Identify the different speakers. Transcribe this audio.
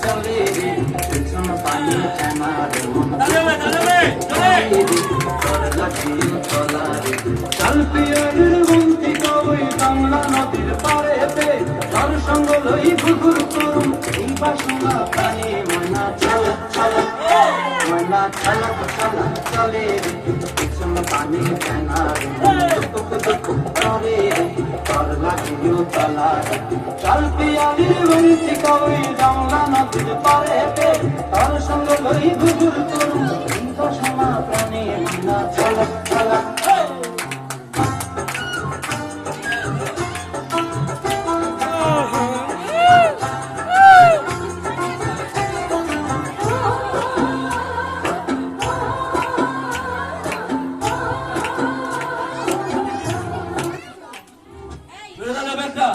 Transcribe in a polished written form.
Speaker 1: চলে রে পেছন পানি ফেনার মন চাল পিয়ারের বন্তি কই বাংলা নদীর পাড়েতে তার সঙ্গ লই ঘুঘুর করুম এই বাসনা প্রাণী ময়না চালক চালক ময়না চালক চালক চলে রে পেছন পানি ফেনার করে রে তার লাগিও তলা চাল পিয়ারের বন্তি কই বাংলা নদীর পাড়েতে তার সঙ্গ লই ঘুঘুর করুম এই বাসনা প্রাণী ময়না চালক চালক
Speaker 2: বেটা